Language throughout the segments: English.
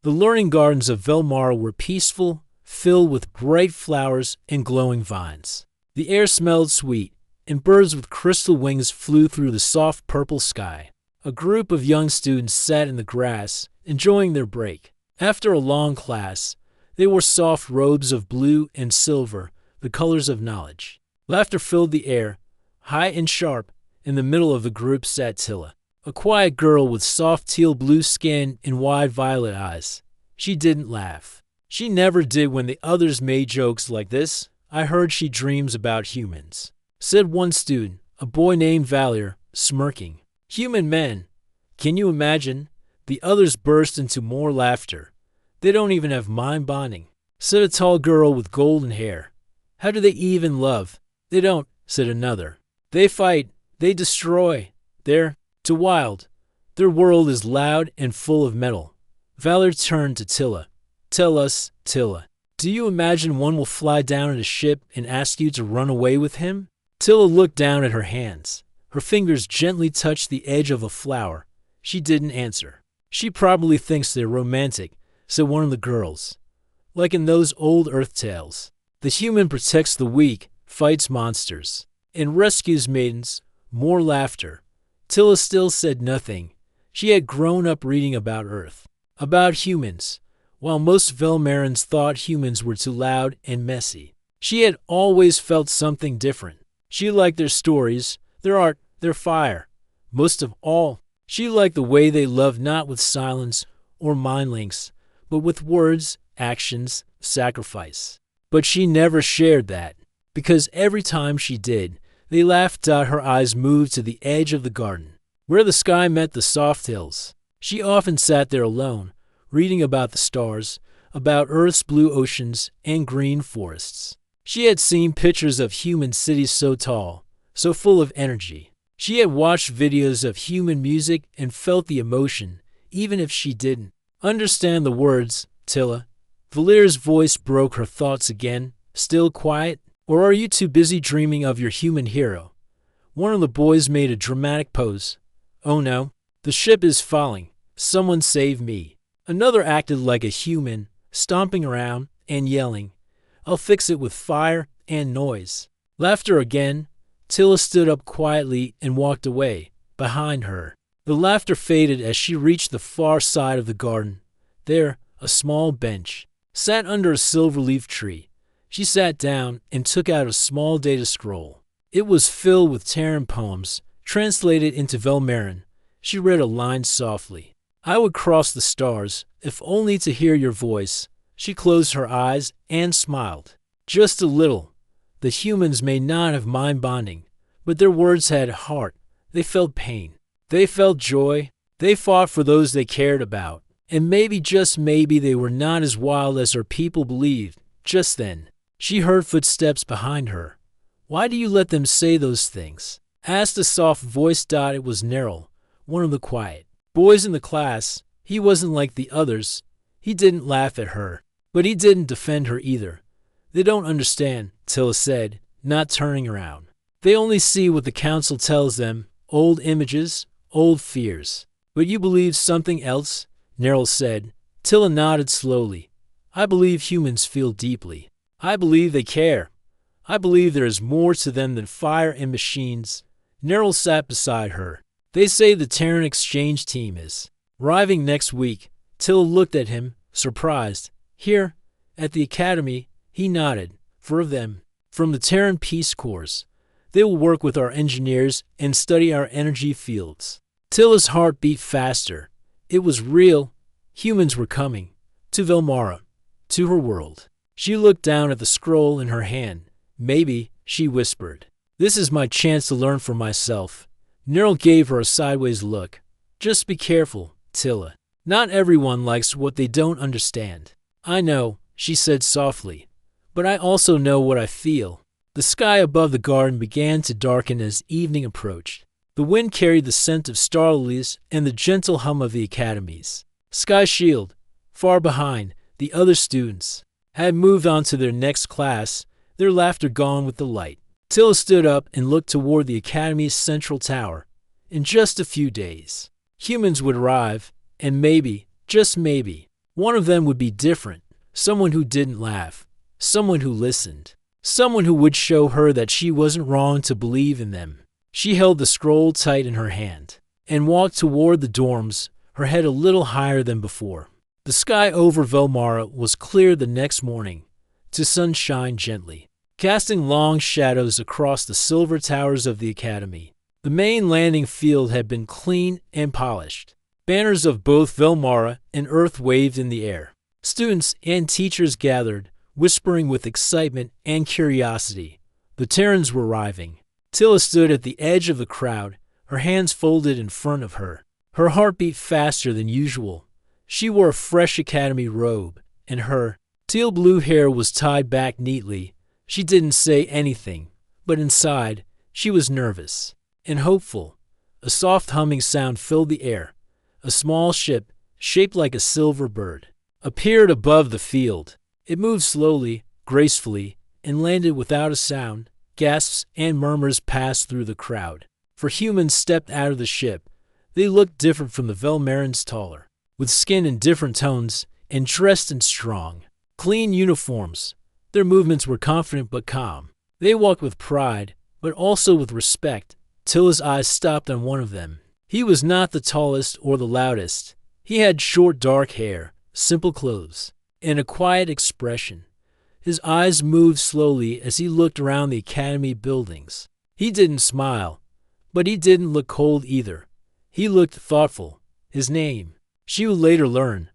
The learning gardens of Velmara were peaceful, filled with bright flowers and glowing vines. The air smelled sweet, and birds with crystal wings flew through the soft purple sky. A group of young students sat in the grass, enjoying their break. After a long class, they wore soft robes of blue and silver, the colors of knowledge. Laughter filled the air. High and sharp, in the middle of the group sat Tilla, a quiet girl with soft teal blue skin and wide violet eyes. She didn't laugh. She never did when the others made jokes like this. I heard she dreams about humans, said one student, a boy named Valier, smirking. Human men. Can you imagine? The others burst into more laughter. They don't even have mind bonding, said a tall girl with golden hair. How do they even love? They don't, said another. They fight. They destroy. They're too wild. Their world is loud and full of metal. Valor turned to Tilla. Tell us, Tilla, do you imagine one will fly down in a ship and ask you to run away with him? Tilla looked down at her hands. Her fingers gently touched the edge of a flower. She didn't answer. She probably thinks they're romantic, said one of the girls. Like in those old Earth tales. The human protects the weak, fights monsters, and rescues maidens. More laughter. Tilla still said nothing. She had grown up reading about Earth, about humans, while most Velmarans thought humans were too loud and messy. She had always felt something different. She liked their stories, their art, their fire. Most of all, she liked the way they loved not with silence or mind links, but with words, actions, sacrifice. But she never shared that, because every time she did, they laughed. Her eyes moved to the edge of the garden, where the sky met the soft hills. She often sat there alone, reading about the stars, about Earth's blue oceans and green forests. She had seen pictures of human cities so tall, so full of energy. She had watched videos of human music and felt the emotion, even if she didn't understand the words. Tilla, Valier's voice broke her thoughts again. Still quiet? Or are you too busy dreaming of your human hero? One of the boys made a dramatic pose. Oh no, the ship is falling. Someone save me. Another acted like a human, stomping around and yelling. I'll fix it with fire and noise. Laughter again. Tilla stood up quietly and walked away. Behind her, the laughter faded as she reached the far side of the garden. There, a small bench sat under a silver-leaf tree. She sat down and took out a small data scroll. It was filled with Terran poems, translated into Velmaran. She read a line softly. I would cross the stars, if only to hear your voice. She closed her eyes and smiled. Just a little. The humans may not have mind bonding, but their words had heart. They felt pain. They felt joy. They fought for those they cared about. And maybe, just maybe, they were not as wild as her people believed. Just then, she heard footsteps behind her. Why do you let them say those things? Asked a soft voice. It was Neril, one of the quiet boys in the class. He wasn't like the others. He didn't laugh at her, but he didn't defend her either. They don't understand, Tilla said, not turning around. They only see what the council tells them, old images, old fears. But you believe something else? Neril said. Tilla nodded slowly. I believe humans feel deeply. I believe they care. I believe there is more to them than fire and machines. Neril sat beside her. They say the Terran exchange team is arriving next week. Tilla looked at him, surprised. Here, at the academy, he nodded. 4 of them, from the Terran Peace Corps. They will work with our engineers and study our energy fields. Tilla's heart beat faster. It was real. Humans were coming. To Velmara. To her world. She looked down at the scroll in her hand. Maybe, she whispered. This is my chance to learn for myself. Neril gave her a sideways look. Just be careful, Tilla. Not everyone likes what they don't understand. I know, she said softly. But I also know what I feel. The sky above the garden began to darken as evening approached. The wind carried the scent of star lilies and the gentle hum of the academies. Sky Shield, far behind, the other students had moved on to their next class, their laughter gone with the light. Tilla stood up and looked toward the academy's central tower. In just a few days, humans would arrive, and maybe, just maybe, One of them would be different, someone who didn't laugh, someone who listened, someone who would show her that she wasn't wrong to believe in them. She held the scroll tight in her hand and walked toward the dorms, her head a little higher than before. The sky over Velmara was clear the next morning, to sunshine gently, casting long shadows across the silver towers of the academy. The main landing field had been clean and polished. Banners of both Velmara and Earth waved in the air. Students and teachers gathered, whispering with excitement and curiosity. The Terrans were arriving. Tilla stood at the edge of the crowd, her hands folded in front of her. Her heart beat faster than usual. She wore a fresh academy robe, and her teal blue hair was tied back neatly. She didn't say anything, but inside, she was nervous and hopeful. A soft humming sound filled the air. A small ship, shaped like a silver bird, appeared above the field. It moved slowly, gracefully, and landed without a sound. Gasps and murmurs passed through the crowd. For humans stepped out of the ship. They looked different from the Velmarans, taller, with skin in different tones, and dressed in strong, clean uniforms. Their movements were confident but calm. They walked with pride, but also with respect. Tilla's eyes stopped on one of them. He was not the tallest or the loudest. He had short dark hair, simple clothes, and a quiet expression. His eyes moved slowly as he looked around the academy buildings. He didn't smile, but he didn't look cold either. He looked thoughtful. His name, she would later learn,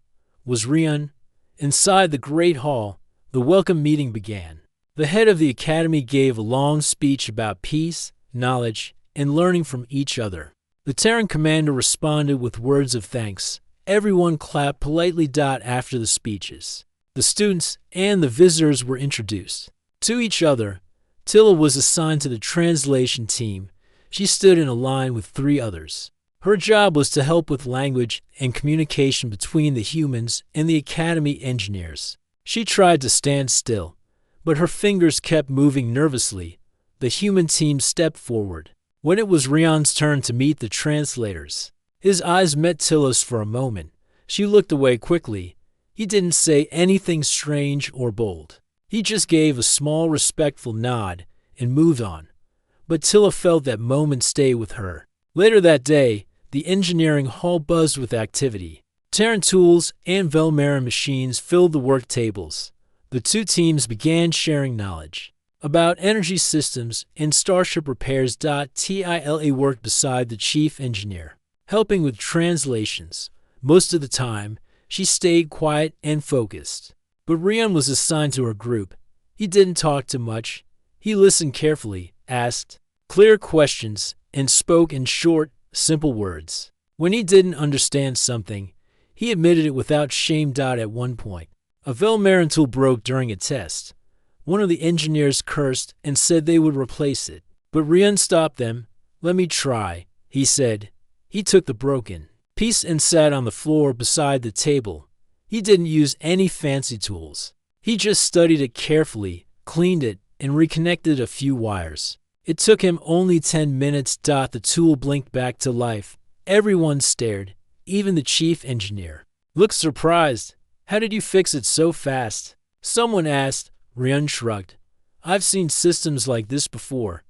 was Rion. Inside the great hall, the welcome meeting began. The head of the academy gave a long speech about peace, knowledge, and learning from each other. The Terran commander responded with words of thanks. Everyone clapped politely. After the speeches, the students and the visitors were introduced to each other. Tilla was assigned to the translation team. She stood in a line with 3 others. Her job was to help with language and communication between the humans and the academy engineers. She tried to stand still, but her fingers kept moving nervously. The human team stepped forward. When it was Rion's turn to meet the translators, his eyes met Tilla's for a moment. She looked away quickly. He didn't say anything strange or bold. He just gave a small respectful nod and moved on. But Tilla felt that moment stay with her. Later that day, the engineering hall buzzed with activity. Terran tools and Velmaran machines filled the work tables. The 2 teams began sharing knowledge about energy systems and starship repairs. Tilla worked beside the chief engineer, helping with translations. Most of the time, she stayed quiet and focused. But Rion was assigned to her group. He didn't talk too much. He listened carefully, asked clear questions, and spoke in short, simple words. When he didn't understand something, he admitted it without shame. At one point, a Velmaran tool broke during a test. One of the engineers cursed and said they would replace it. But Rion stopped them. "Let me try," he said. He took the broken piece and sat on the floor beside the table. He didn't use any fancy tools. He just studied it carefully, cleaned it, and reconnected a few wires. It took him only 10 minutes. The tool blinked back to life. Everyone stared, even the chief engineer. "Looked surprised. How did you fix it so fast?" someone asked. Rion shrugged. "I've seen systems like this before.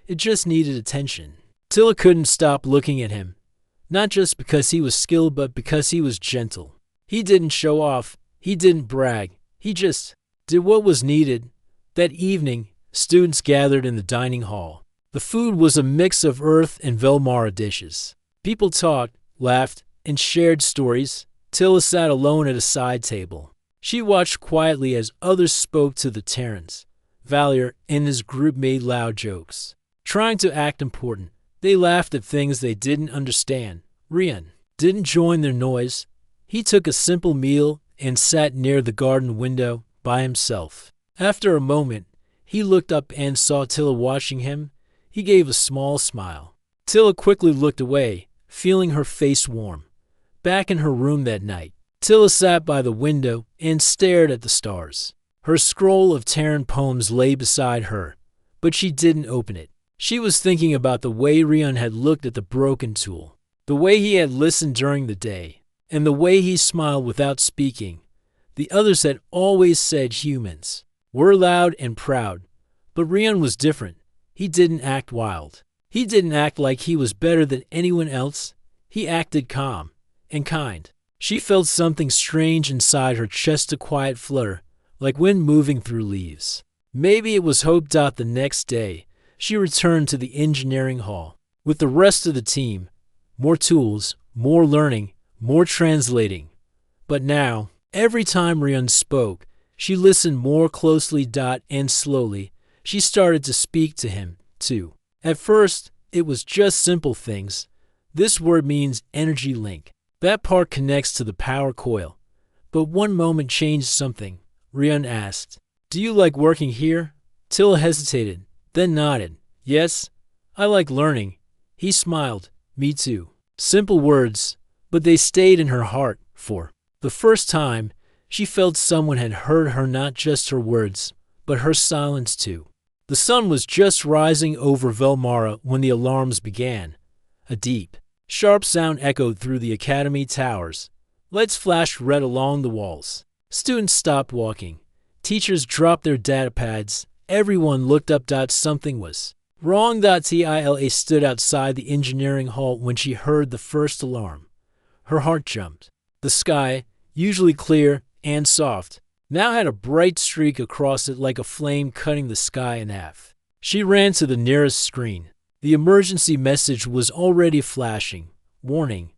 It just needed attention." Tilla couldn't stop looking at him, not just because he was skilled, but because he was gentle. He didn't show off. He didn't brag. He just did what was needed. That evening, students gathered in the dining hall. The food was a mix of Earth and Velmara dishes. People talked, laughed, and shared stories. Tilla sat alone at a side table. She watched quietly as others spoke to the Terrans. Valier and his group made loud jokes, trying to act important. They laughed at things they didn't understand. Rion didn't join their noise. He took a simple meal and sat near the garden window by himself. After a moment, he looked up and saw Tilla watching him. He gave a small smile. Tilla quickly looked away, feeling her face warm. Back in her room that night, Tilla sat by the window and stared at the stars. Her scroll of Terran poems lay beside her, but she didn't open it. She was thinking about the way Rion had looked at the broken tool, the way he had listened during the day, and the way he smiled without speaking. The others had always said humans were loud and proud, but Rian was different. He didn't act wild. He didn't act like he was better than anyone else. He acted calm and kind. She felt something strange inside her chest, a quiet flutter, like wind moving through leaves. Maybe it was hope. The next day, she returned to the engineering hall with the rest of the team. More tools, more learning, more translating. But now, every time Rian spoke, she listened more closely. And slowly, she started to speak to him, too. At first, it was just simple things. This word means energy link. That part connects to the power coil. But one moment changed something. Rian asked, "Do you like working here?" Tilla hesitated, then nodded. "Yes, I like learning." He smiled. "Me too." Simple words, but they stayed in her heart. For the first time, she felt someone had heard her, not just her words, but her silence too. The sun was just rising over Velmara when the alarms began. A deep, sharp sound echoed through the academy towers. Lights flashed red along the walls. Students stopped walking. Teachers dropped their data pads. Everyone looked up. Something was wrong. Tila stood outside the engineering hall when she heard the first alarm. Her heart jumped. The sky, usually clear and soft, now had a bright streak across it, like a flame cutting the sky in half. She ran to the nearest screen. The emergency message was already flashing. Warning: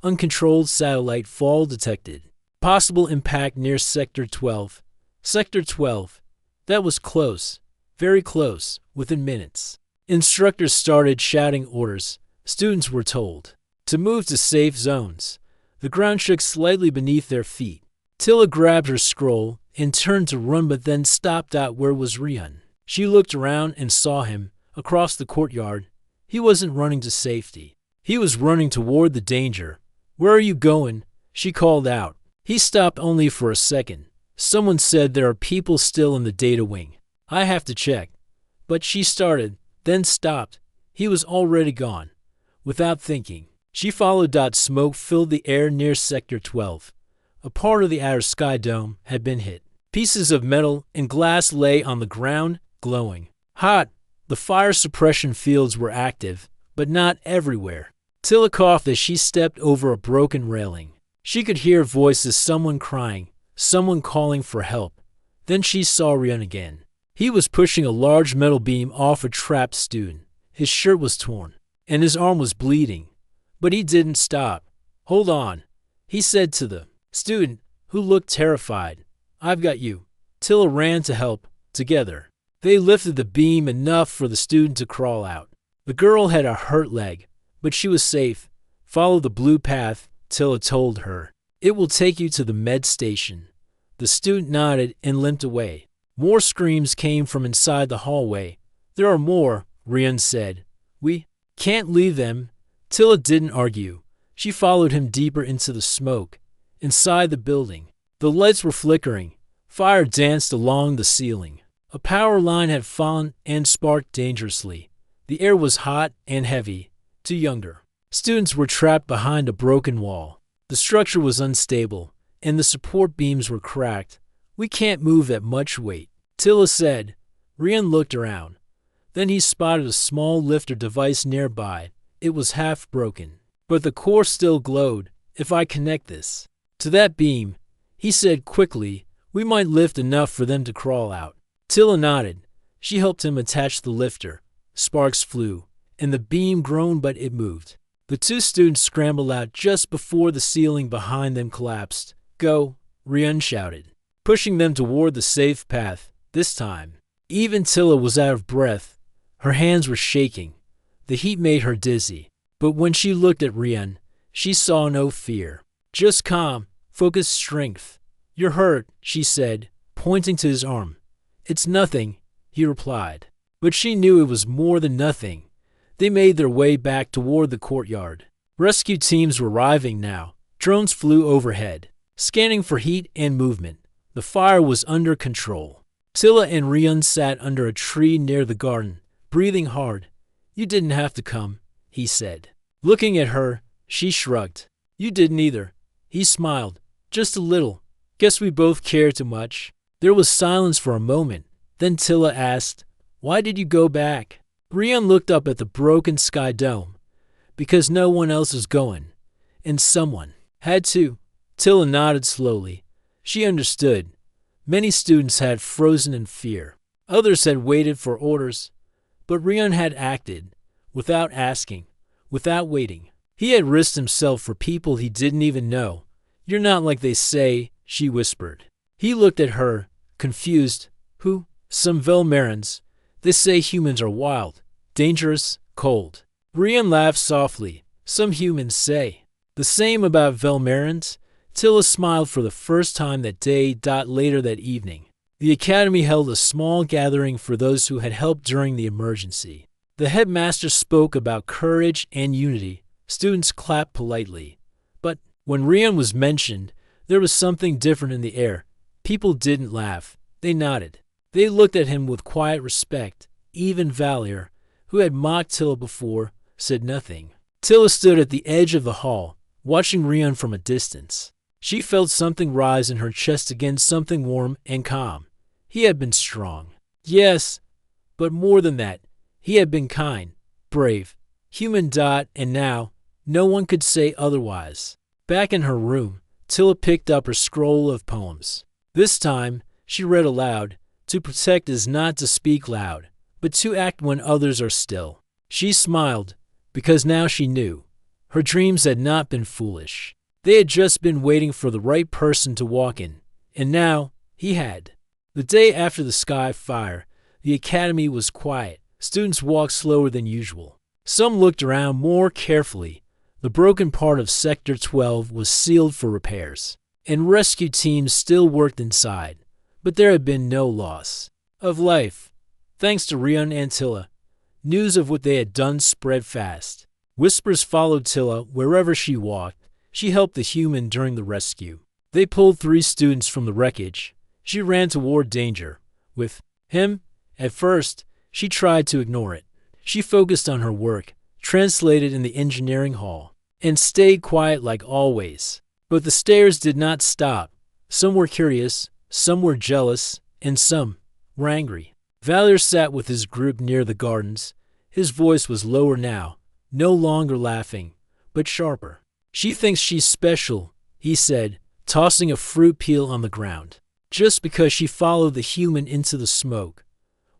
uncontrolled satellite fall detected. Possible impact near Sector 12. Sector 12. That was close. Very close. Within minutes. Instructors started shouting orders. Students were told to move to safe zones. The ground shook slightly beneath their feet. Tilla grabbed her scroll and turned to run, but then stopped. Where was Rian? She looked around and saw him across the courtyard. He wasn't running to safety. He was running toward the danger. "Where are you going?" she called out. He stopped only for a second. "Someone said there are people still in the data wing. I have to check." But she started, then stopped. He was already gone. Without thinking, she followed. Smoke filled the air near Sector 12. A part of the outer sky dome had been hit. Pieces of metal and glass lay on the ground, glowing hot. The fire suppression fields were active, but not everywhere. Tilla coughed as she stepped over a broken railing. She could hear voices, someone crying, someone calling for help. Then she saw Rian again. He was pushing a large metal beam off a trapped student. His shirt was torn, and his arm was bleeding. But he didn't stop. "Hold on," he said to the student, who looked terrified. "I've got you." Tilla ran to help. Together, they lifted the beam enough for the student to crawl out. The girl had a hurt leg, but she was safe. "Follow the blue path," Tilla told her. "It will take you to the med station." The student nodded and limped away. More screams came from inside the hallway. "There are more," Rian said. "We can't leave them." Tilla didn't argue. She followed him deeper into the smoke. Inside the building, the lights were flickering. Fire danced along the ceiling. A power line had fallen and sparked dangerously. The air was hot and heavy. Two younger students were trapped behind a broken wall. The structure was unstable, and the support beams were cracked. "We can't move at much weight," Tilla said. Rian looked around. Then he spotted a small lifter device nearby. It was half broken, but the core still glowed. "If I connect this to that beam," he said quickly, "we might lift enough for them to crawl out." Tilla nodded. She helped him attach the lifter. Sparks flew, and the beam groaned, but it moved. The two students scrambled out just before the ceiling behind them collapsed. "Go," Rian shouted, pushing them toward the safe path. This time, even Tilla was out of breath. Her hands were shaking. The heat made her dizzy. But when she looked at Rian, she saw no fear. Just calm, focused strength. "You're hurt," she said, pointing to his arm. "It's nothing," he replied. But she knew it was more than nothing. They made their way back toward the courtyard. Rescue teams were arriving now. Drones flew overhead, scanning for heat and movement. The fire was under control. Tilla and Rian sat under a tree near the garden, breathing hard. "You didn't have to come," he said. Looking at her, she shrugged. "You didn't either." He smiled. "Just a little. Guess we both care too much. There was silence for a moment. Then Tilla asked, "Why did you go back?" Rian looked up at the broken sky dome. "Because no one else is going. And someone had to." Tilla nodded slowly. She understood. Many students had frozen in fear. Others had waited for orders. But Rian had acted, without asking, without waiting. He had risked himself for people he didn't even know. "You're not like they say," she whispered. He looked at her, confused. "Who?" "Some Velmarans. They say humans are wild, dangerous, cold." Rian laughed softly. "Some humans say." "The same about Velmarans?" Tilla smiled for the first time that day. Later that evening, the academy held a small gathering for those who had helped during the emergency. The headmaster spoke about courage and unity. Students clapped politely. But when Rian was mentioned, there was something different in the air. People didn't laugh. They nodded. They looked at him with quiet respect. Even Valier, who had mocked Tilla before, said nothing. Tilla stood at the edge of the hall, watching Rian from a distance. She felt something rise in her chest again, something warm and calm. He had been strong. Yes, but more than that, he had been kind, brave, human. And now, no one could say otherwise. Back in her room, Tilla picked up her scroll of poems. This time, she read aloud. To protect is not to speak loud, but to act when others are still. She smiled, because now she knew. Her dreams had not been foolish. They had just been waiting for the right person to walk in, and now he had. The day after the Sky fire, the academy was quiet. Students walked slower than usual. Some looked around more carefully. The broken part of Sector 12 was sealed for repairs, and rescue teams still worked inside. But there had been no loss of life. Thanks to Rian and Tilla, news of what they had done spread fast. Whispers followed Tilla wherever she walked. She helped the human during the rescue. They pulled 3 students from the wreckage. She ran toward danger. With him, at first, she tried to ignore it. She focused on her work, translated in the engineering hall, and stayed quiet like always. But the stares did not stop. Some were curious, some were jealous, and some were angry. Valier sat with his group near the gardens. His voice was lower now, no longer laughing, but sharper. "She thinks she's special," he said, tossing a fruit peel on the ground, "just because she followed the human into the smoke."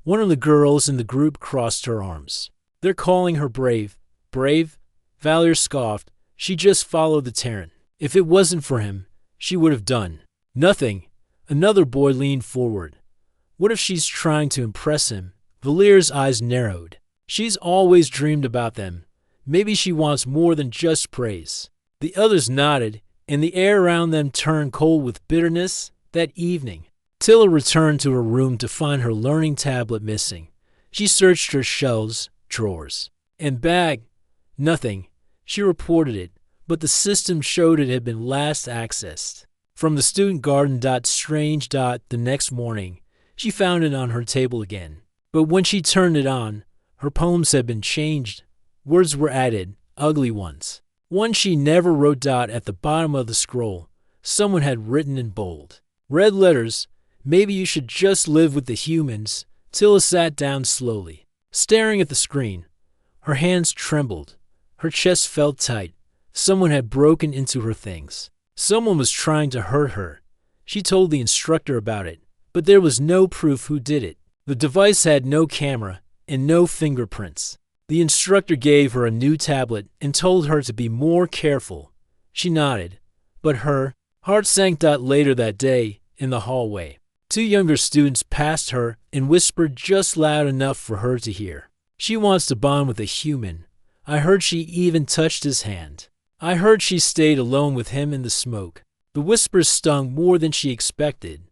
One of the girls in the group crossed her arms. "They're calling her brave." "Brave?" Valier scoffed. "She just followed the Terran. If it wasn't for him, she would have done nothing." Another boy leaned forward. "What if she's trying to impress him?" Valier's eyes narrowed. "She's always dreamed about them. Maybe she wants more than just praise." The others nodded, and the air around them turned cold with bitterness. That evening, Tilla returned to her room to find her learning tablet missing. She searched her shelves, drawers, and bag. Nothing. She reported it, but the system showed it had been last accessed from the student garden. Strange. The next morning, she found it on her table again. But when she turned it on, her poems had been changed. Words were added, ugly ones. One she never wrote. At the bottom of the scroll, someone had written in bold, red letters, "Maybe you should just live with the humans." Tilla sat down slowly, staring at the screen. Her hands trembled. Her chest felt tight. Someone had broken into her things. Someone was trying to hurt her. She told the instructor about it, but there was no proof who did it. The device had no camera and no fingerprints. The instructor gave her a new tablet and told her to be more careful. She nodded, but her heart sank. Later that day, in the hallway, 2 younger students passed her and whispered just loud enough for her to hear. "She wants to bond with a human. I heard she even touched his hand. I heard she stayed alone with him in the smoke." The whispers stung more than she expected.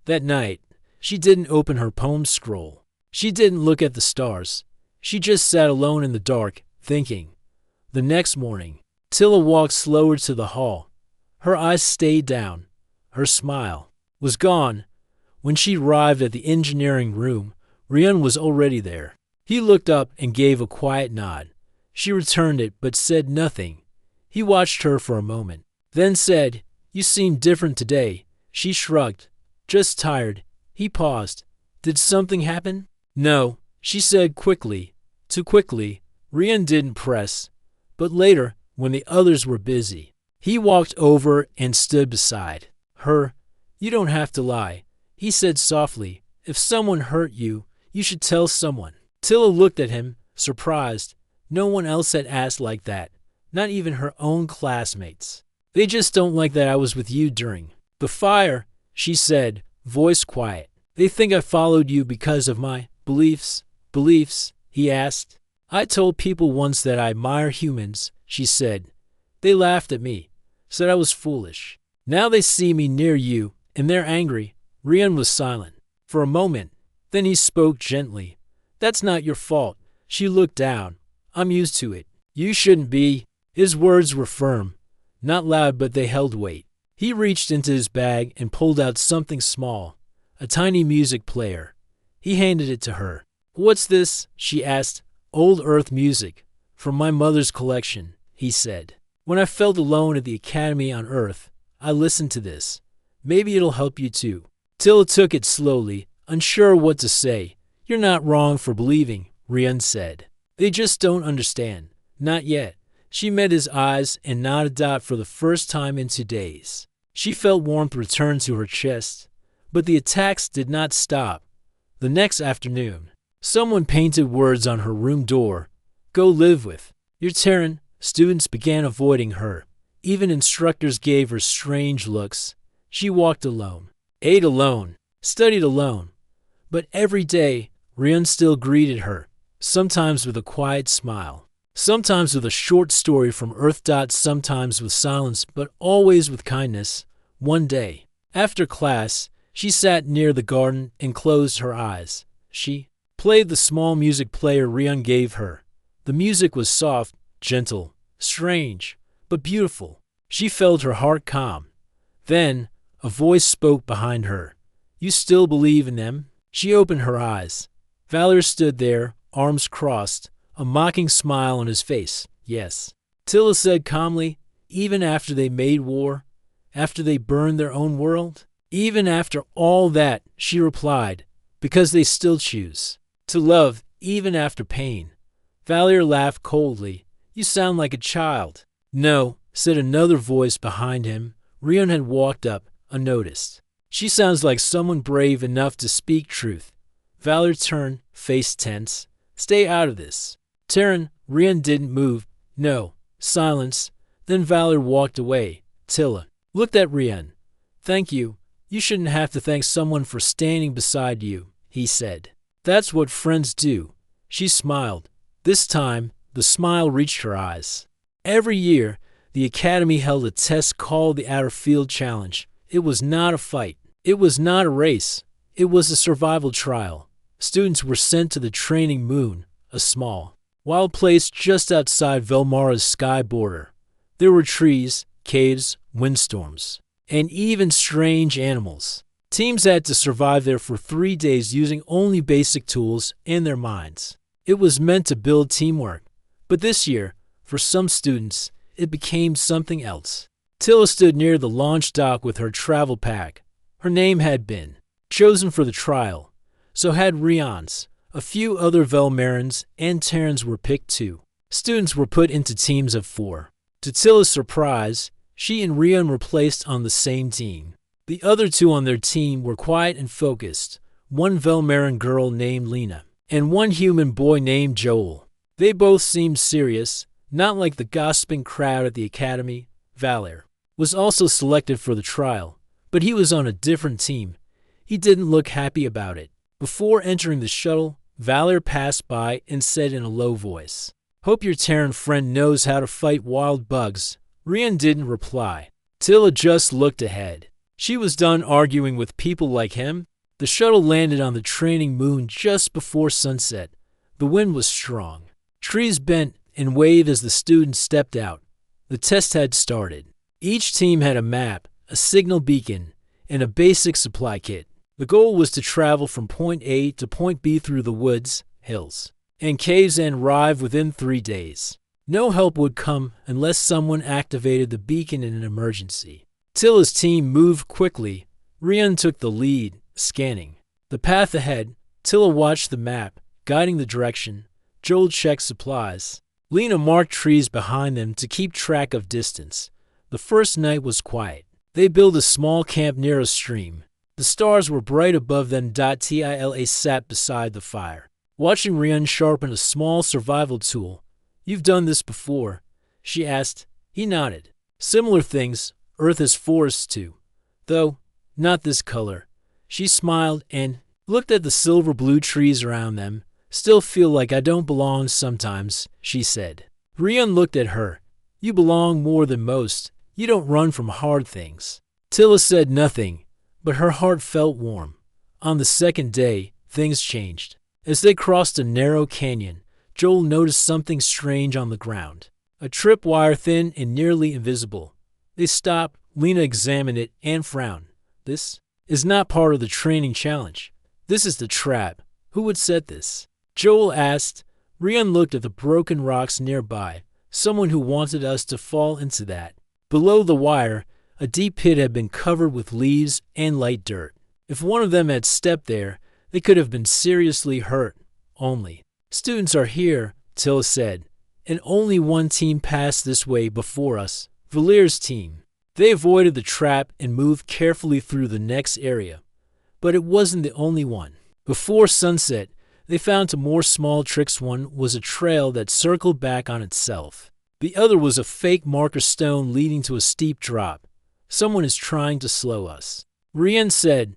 That night, she didn't open her poem scroll. She didn't look at the stars. She just sat alone in the dark, thinking. The next morning, Tilla walked slower to the hall. Her eyes stayed down. Her smile was gone. When she arrived at the engineering room, Rian was already there. He looked up and gave a quiet nod. She returned it but said nothing. He watched her for a moment, then said, "You seem different today." She shrugged. Just tired. He paused. Did something happen? No, she said quickly. Too quickly. Rian didn't press. But later, when the others were busy, he walked over and stood beside her. You don't have to lie, he said softly. If someone hurt you, you should tell someone. Tilla looked at him, surprised. No one else had asked like that, not even her own classmates. They just don't like that I was with you during the fire, she said, voice quiet. They think I followed you because of my beliefs. Beliefs, he asked. I told people once that I admire humans, she said. They laughed at me, said I was foolish. Now they see me near you, and they're angry. Rian was silent for a moment. Then he spoke gently. That's not your fault. She looked down. I'm used to it. You shouldn't be. His words were firm. Not loud, but they held weight. He reached into his bag and pulled out something small, a tiny music player. He handed it to her. What's this? She asked. Old Earth music, from my mother's collection, he said. When I felt alone at the academy on Earth, I listened to this. Maybe it'll help you too. Tilla took it slowly, unsure what to say. You're not wrong for believing, Rian said. They just don't understand. Not yet. She met his eyes and nodded out for the first time in 2 days. She felt warmth return to her chest. But the attacks did not stop. The next afternoon, someone painted words on her room door. Go live with. You're Terran. Students began avoiding her. Even instructors gave her strange looks. She walked alone, ate alone, studied alone. But every day, Rian still greeted her, sometimes with a quiet smile, sometimes with a short story from Earth. Sometimes with silence, but always with kindness. One day, after class, she sat near the garden and closed her eyes. She played the small music player Rian gave her. The music was soft, gentle, strange, but beautiful. She felt her heart calm. Then, a voice spoke behind her. You still believe in them? She opened her eyes. Valor stood there, arms crossed, a mocking smile on his face. Yes. Tilla said calmly, even after they made war, after they burned their own world? Even after all that, she replied, because they still choose to love, even after pain. Valor laughed coldly. You sound like a child. No, said another voice behind him. Rian had walked up, unnoticed. She sounds like someone brave enough to speak truth. Valor turned, face tense. Stay out of this. Terran, Rian didn't move. No. Silence. Then Valor walked away. Tilla looked at Rian. Thank you. You shouldn't have to thank someone for standing beside you, he said. That's what friends do. She smiled. This time, the smile reached her eyes. Every year, the Academy held a test called the Outer Field Challenge. It was not a fight. It was not a race. It was a survival trial. Students were sent to the training moon, a small, wild place just outside Velmara's sky border. There were trees, caves, windstorms, and even strange animals. Teams had to survive there for 3 days using only basic tools and their minds. It was meant to build teamwork. But this year, for some students, it became something else. Tilla stood near the launch dock with her travel pack. Her name had been chosen for the trial. So had Rian's. A few other Velmarans and Terrans were picked too. Students were put into teams of 4. To Tilla's surprise, she and Rian were placed on the same team. The other 2 on their team were quiet and focused. One Velmaran girl named Lena, and one human boy named Joel. They both seemed serious, not like the gossiping crowd at the academy. Valor was also selected for the trial, but he was on a different team. He didn't look happy about it. Before entering the shuttle, Valor passed by and said in a low voice, Hope your Terran friend knows how to fight wild bugs. Rian didn't reply. Tilla just looked ahead. She was done arguing with people like him. The shuttle landed on the training moon just before sunset. The wind was strong. Trees bent and waved as the students stepped out. The test had started. Each team had a map, a signal beacon, and a basic supply kit. The goal was to travel from point A to point B through the woods, hills, and caves and arrive within 3 days. No help would come unless someone activated the beacon in an emergency. Tilla's team moved quickly. Rian took the lead, scanning the path ahead. Tilla watched the map, guiding the direction. Joel checked supplies. Lena marked trees behind them to keep track of distance. The first night was quiet. They built a small camp near a stream. The stars were bright above them. Tila sat beside the fire, watching Rian sharpen a small survival tool. "You've done this before?" she asked. He nodded. "Similar things. Earth has forests too. Though, not this color." She smiled and looked at the silver-blue trees around them. "Still feel like I don't belong sometimes," she said. Rian looked at her. "You belong more than most. You don't run from hard things." Tilla said nothing, but her heart felt warm. On the second day, things changed. As they crossed a narrow canyon, Joel noticed something strange on the ground. A tripwire, thin and nearly invisible. They stopped. Lena examined it and frowned. "This is not part of the training challenge. This is the trap. Who would set this?" Joel asked. Rian looked at the broken rocks nearby. "Someone who wanted us to fall into that." Below the wire, a deep pit had been covered with leaves and light dirt. If one of them had stepped there, they could have been seriously hurt. "Only students are here," Tilla said, "and only one team passed this way before us, Valier's team." They avoided the trap and moved carefully through the next area. But it wasn't the only one. Before sunset, they found two more small tricks. One was a trail that circled back on itself. The other was a fake marker stone leading to a steep drop. "Someone is trying to slow us," Rian said.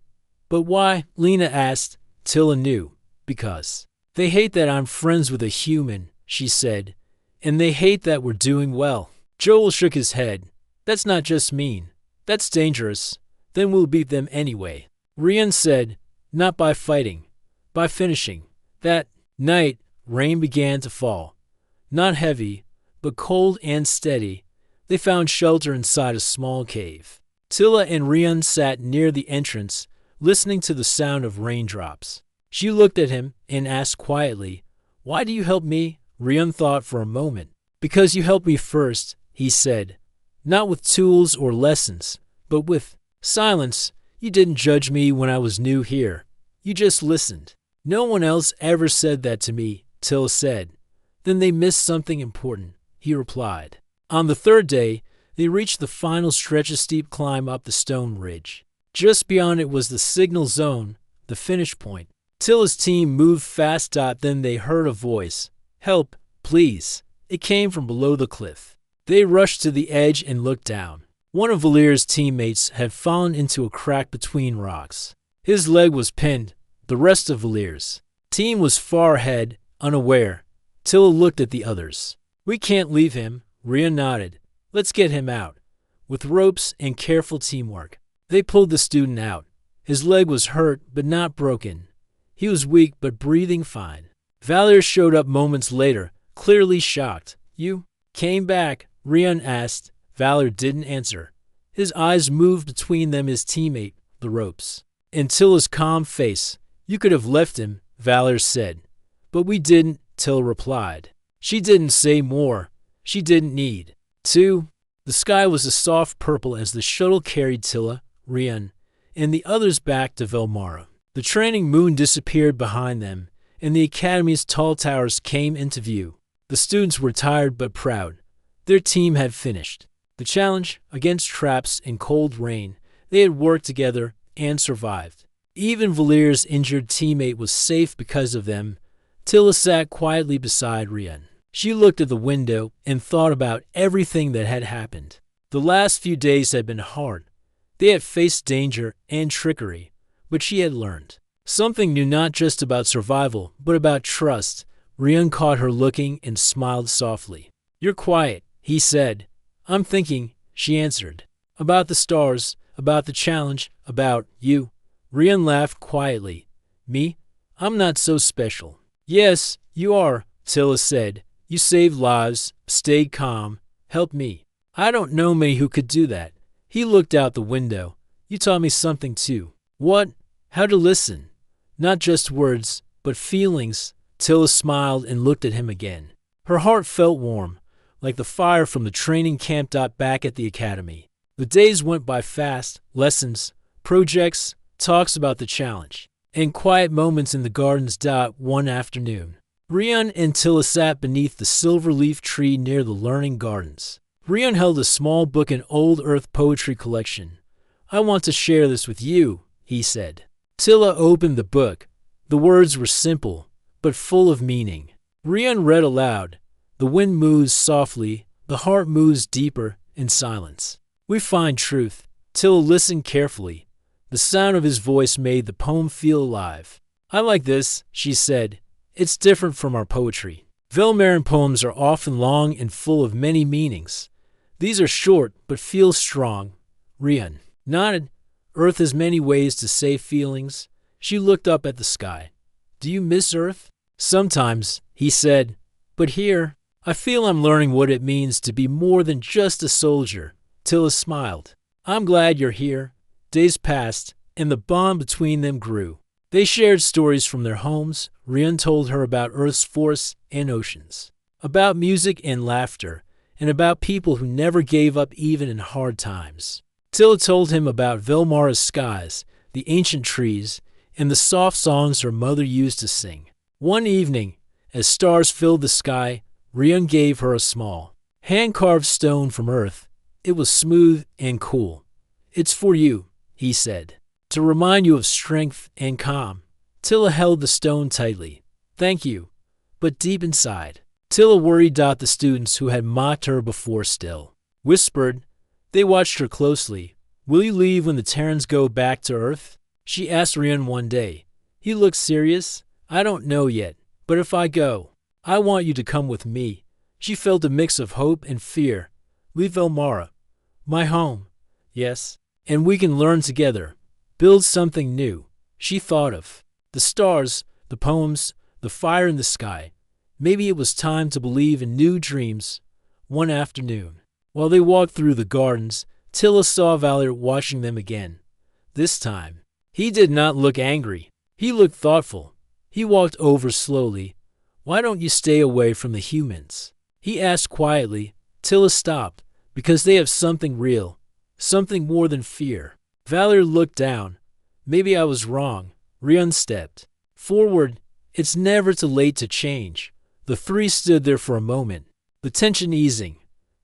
"But why?" Lena asked. Tilla knew. "Because they hate that I'm friends with a human," she said. "And they hate that we're doing well." Joel shook his head. "That's not just mean. That's dangerous. Then we'll beat them anyway." Rian said, "Not by fighting. By finishing." That night, rain began to fall. Not heavy, but cold and steady. They found shelter inside a small cave. Tilla and Rian sat near the entrance, listening to the sound of raindrops. She looked at him and asked quietly, "Why do you help me?" Rian thought for a moment. "Because you helped me first," he said. "Not with tools or lessons, but with silence. You didn't judge me when I was new here. You just listened." "No one else ever said that to me," Tilla said. "Then they missed something important," he replied. On the third day, they reached the final stretch of steep climb up the stone ridge. Just beyond it was the signal zone, the finish point. Tilla's team moved fast. Then they heard a voice. "Help, please." It came from below the cliff. They rushed to the edge and looked down. One of Valier's teammates had fallen into a crack between rocks. His leg was pinned. The rest of Valier's team was far ahead, unaware. Tilla looked at the others. "We can't leave him," Rian nodded. "Let's get him out." With ropes and careful teamwork, they pulled the student out. His leg was hurt, but not broken. He was weak, but breathing fine. Valier showed up moments later, clearly shocked. "You came back?" Rian asked. Valier didn't answer. His eyes moved between them, his teammate, the ropes, and Tilla's calm face. "You could have left him," Valier said. "But we didn't," Tilla replied. She didn't say more. She didn't need to. The sky was a soft purple as the shuttle carried Tilla, Rian, and the others back to Velmara. The training moon disappeared behind them, and the academy's tall towers came into view. The students were tired but proud. Their team had finished the challenge against traps and cold rain. They had worked together and survived. Even Valier's injured teammate was safe because of them. Tilla sat quietly beside Rian. She looked at the window and thought about everything that had happened. The last few days had been hard. They had faced danger and trickery, but she had learned something new, not just about survival, but about trust. Rian caught her looking and smiled softly. "You're quiet," he said. "I'm thinking," she answered. "About the stars, about the challenge, about you." Rian laughed quietly. "Me? I'm not so special." "Yes, you are," Tilla said. "You saved lives, stayed calm, helped me. I don't know many who could do that." He looked out the window. "You taught me something too." "What?" "How to listen. Not just words, but feelings." Tilla smiled and looked at him again. Her heart felt warm, like the fire from the training camp. Back at the academy, the days went by fast. Lessons, projects, talks about the challenge, and quiet moments in the gardens. One afternoon, Rian and Tilla sat beneath the silver leaf tree near the learning gardens. Rian held a small book, an old earth poetry collection. "I want to share this with you," he said. Tilla opened the book. The words were simple, but full of meaning. Rian read aloud. "The wind moves softly, the heart moves deeper in silence. We find truth." Tilla listened carefully. The sound of his voice made the poem feel alive. "I like this," she said. "It's different from our poetry. Velmarin poems are often long and full of many meanings. These are short but feel strong." Rian nodded. "Earth has many ways to say feelings." She looked up at the sky. "Do you miss Earth?" "Sometimes," he said. "But here, I feel I'm learning what it means to be more than just a soldier." Tilla smiled. "I'm glad you're here." Days passed, and the bond between them grew. They shared stories from their homes. Rian told her about Earth's forests and oceans, about music and laughter, and about people who never gave up even in hard times. Tilla told him about Velmara's skies, the ancient trees, and the soft songs her mother used to sing. One evening, as stars filled the sky, Rian gave her a small, hand-carved stone from Earth. It was smooth and cool. "It's for you," he said, "to remind you of strength and calm." Tilla held the stone tightly. "Thank you." But deep inside, Tilla worried. The students who had mocked her before still whispered. They watched her closely. "Will you leave when the Terrans go back to Earth?" she asked Rian one day. He looked serious. "I don't know yet, but if I go, I want you to come with me." She felt a mix of hope and fear. "Leave Velmara, my home." "Yes, and we can learn together, build something new." She thought of the stars, the poems, the fire in the sky. Maybe it was time to believe in new dreams. One afternoon, while they walked through the gardens, Tilla saw Valor watching them again. This time, he did not look angry. He looked thoughtful. He walked over slowly. "Why don't you stay away from the humans?" he asked quietly. Tilla stopped. "Because they have something real, something more than fear." Valor looked down. "Maybe I was wrong." Rian stepped forward. "It's never too late to change." The three stood there for a moment, the tension easing.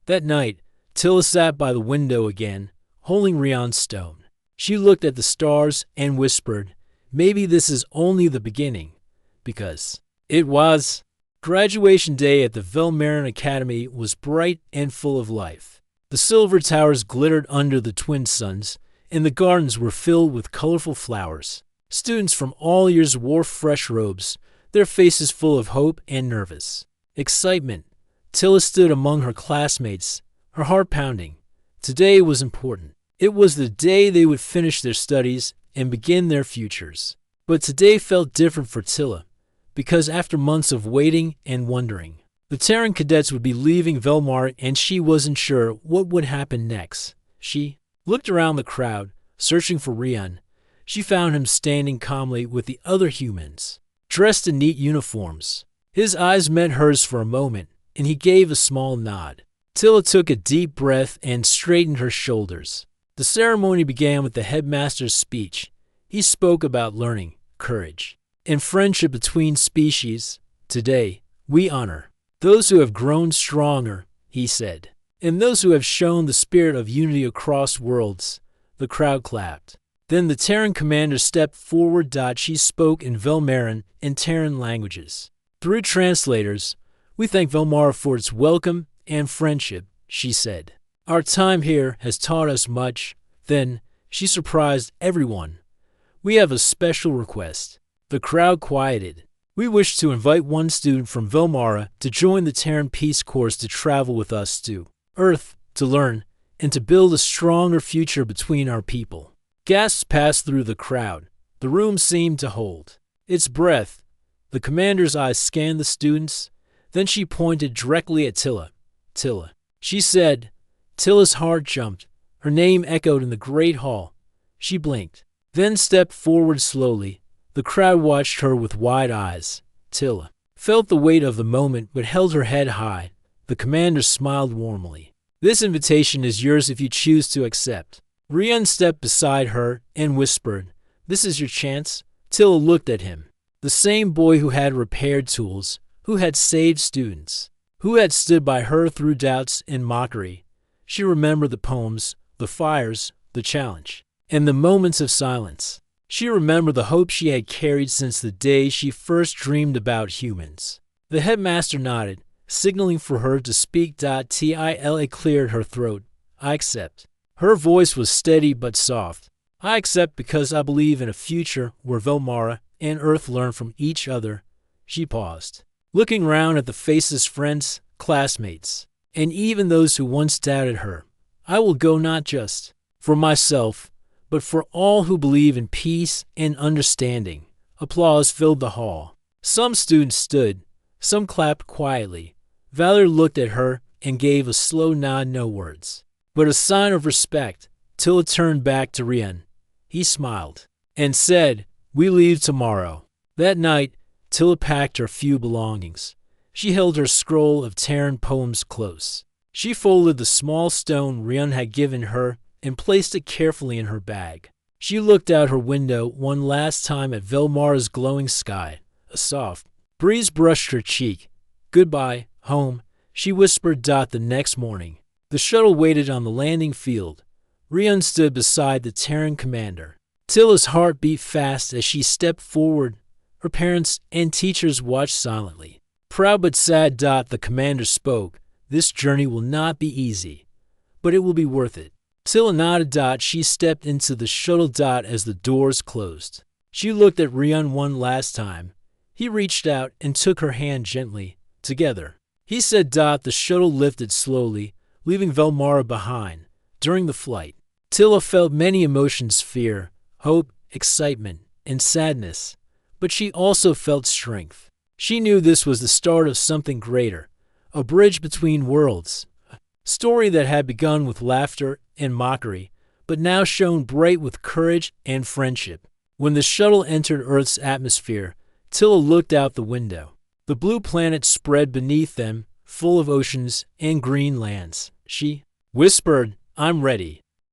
That night, Tilla sat by the window again, holding Rian's stone. She looked at the stars and whispered, "Maybe this is only the beginning." Because it was. Graduation day at the Velmarin Academy was bright and full of life. The silver towers glittered under the twin suns, and the gardens were filled with colorful flowers. Students from all years wore fresh robes, their faces full of hope and nervous excitement. Tilla stood among her classmates, her heart pounding. Today was important. It was the day they would finish their studies and begin their futures. But today felt different for Tilla, because after months of waiting and wondering, the Terran cadets would be leaving Velmar and she wasn't sure what would happen next. She looked around the crowd, searching for Rian. She found him standing calmly with the other humans, dressed in neat uniforms. His eyes met hers for a moment, and he gave a small nod. Tilla took a deep breath and straightened her shoulders. The ceremony began with the headmaster's speech. He spoke about learning, courage, and friendship between species. "Today, we honor those who have grown stronger," he said, "and those who have shown the spirit of unity across worlds." The crowd clapped. Then the Terran commander stepped forward. She spoke in Velmarin and Terran languages. Through translators, "We thank Velmar for its welcome and friendship," she said. "Our time here has taught us much." Then she surprised everyone. "We have a special request." The crowd quieted. "We wish to invite one student from Velmara to join the Terran Peace Corps to travel with us to Earth, to learn, and to build a stronger future between our people." Gasps passed through the crowd. The room seemed to hold its breath. The commander's eyes scanned the students. Then she pointed directly at Tilla. "Tilla," she said. Tilla's heart jumped. Her name echoed in the great hall. She blinked, then stepped forward slowly. The crowd watched her with wide eyes. Tilla felt the weight of the moment but held her head high. The commander smiled warmly. "This invitation is yours if you choose to accept." Rian stepped beside her and whispered, "This is your chance." Tilla looked at him. The same boy who had repaired tools, who had saved students, who had stood by her through doubts and mockery. She remembered the poems, the fires, the challenge, and the moments of silence. She remembered the hope she had carried since the day she first dreamed about humans. The headmaster nodded, signaling for her to speak. Tilla cleared her throat. "I accept." Her voice was steady but soft. "I accept because I believe in a future where Velmara and Earth learn from each other." She paused, looking round at the faces, friends, classmates, and even those who once doubted her. "I will go not just for myself, but for all who believe in peace and understanding." Applause filled the hall. Some students stood, some clapped quietly. Valor looked at her and gave a slow nod, no words, but a sign of respect. Tilla turned back to Rian. He smiled and said, "We leave tomorrow." That night, Tilla packed her few belongings. She held her scroll of Terran poems close. She folded the small stone Rian had given her and placed it carefully in her bag. She looked out her window one last time at Velmara's glowing sky. A soft breeze brushed her cheek. "Goodbye, home," she whispered. The next morning, the shuttle waited on the landing field. Rian stood beside the Terran commander. Tilla's heart beat fast as she stepped forward. Her parents and teachers watched silently. Proud but sad. The commander spoke. "This journey will not be easy, but it will be worth it." Tilla nodded. She stepped into the shuttle. As the doors closed, she looked at Rian one last time. He reached out and took her hand gently. "Together," he said. The shuttle lifted slowly, leaving Velmara behind. During the flight, Tilla felt many emotions: fear, hope, excitement, and sadness. But she also felt strength. She knew this was the start of something greater, a bridge between worlds, a story that had begun with laughter and mockery, but now shone bright with courage and friendship. When the shuttle entered Earth's atmosphere, Tilla looked out the window. The blue planet spread beneath them, full of oceans and green lands. She whispered, "I'm ready."